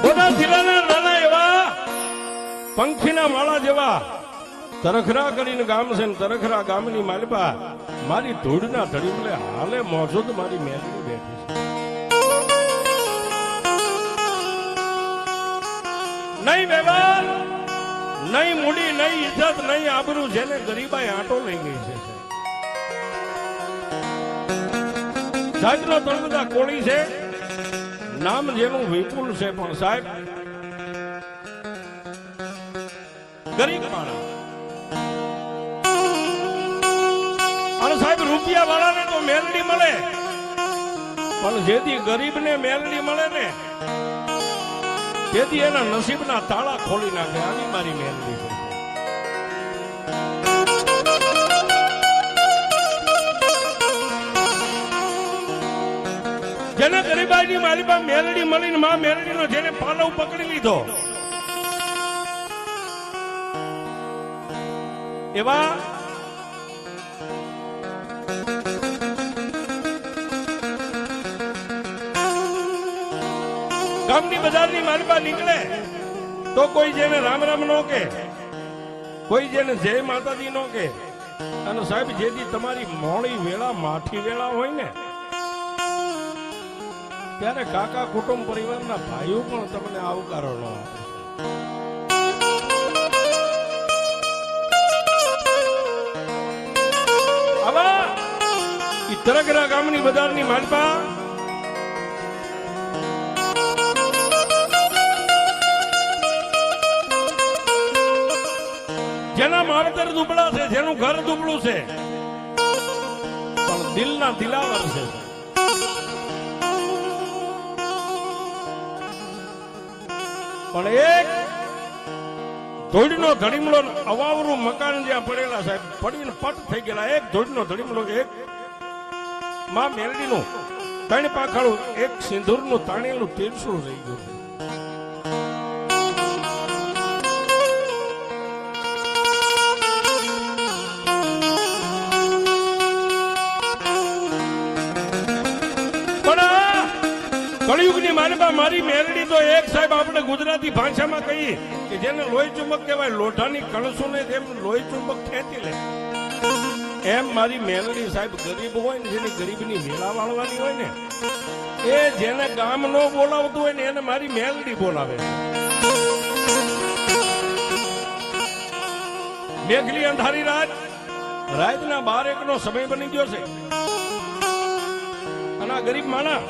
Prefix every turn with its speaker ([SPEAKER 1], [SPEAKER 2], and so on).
[SPEAKER 1] ખોટા દિલાના નાના એવા પંખીના માળા જેવા તરખરા કરીને ગામ છે ને તરખરા ગામની માલપા મારી ધૂળના ધડીમલે હાલે મોજૂદ મારી મેલડી બેઠી છે. નહીં વ્યવહાર, નહીં મૂડી, નહીં ઇજ્જત, નહીં આબરૂ, જેને ગરીબાઈ આંટો લઈ ગઈ છે. સાહેબનો તળપદા કોળી છે, નામ જેનું વિપુલ છે, પણ સાહેબ ગરીબ માણસ. અને સાહેબ રૂપિયા વાળાને તો મેલડી મળે, પણ જેથી ગરીબને મેલડી મળે ને તેથી એના નસીબના તાળા ખોલી નાખે. આવી મારી મેલડી છે. જેને ગરીબાઈની મારી પાસે મેલડી મળીને માં મેલડીનો જેને પાલવ પકડી લીધો એવા ગામની બજારની મારી પાસે નીકળે તો કોઈ જેને રામ રામ નો કે, કોઈ જેને જય માતાજી નો કે. અને સાહેબ જેથી તમારી મોડી વેળા માઠી વેળા હોય ને ત્યારે કાકા કુટુંબ પરિવારના ભાઈઓ પણ તમને આવકારો ન આપે. આવા તરખરા ગામની બજારની માલપા જેના માવતર દુબળા છે, જેનું ઘર દુબળું છે, પણ દિલના દિલાવર છે. પણ એક ધોળનો ધડીમલો અવાવરું મકાન જ્યાં પડેલા સાહેબ પડીને પટ થઈ ગયેલા, એક ધોળનો ધડીમલો, એક માં મેલડીનું 3 પાખાળું, એક સિંદૂરનું તાણેલું તીરસું રહી ગયું. કળિયુગની માનવા મારી મેલડી તો એક સાહેબ આપણે ગુજરાતી ભાષામાં કહીએ કે જેને લોહી ચુંબક કહેવાય, લોઢાની કણસુને જેમ લોહી ચુંબક ખેંચી લે એમ મારી મેલડી સાહેબ ગરીબ હોય ને, જેની ગરીબની મેળા વાળવાની હોય ને, એ જેને ગામ નો બોલાવતું હોય ને એને મારી મેલડી બોલાવે. મેઘલી અંધારી રાતના 12-1 નો સમય બની ગયો છે અને આ ગરીબ માણા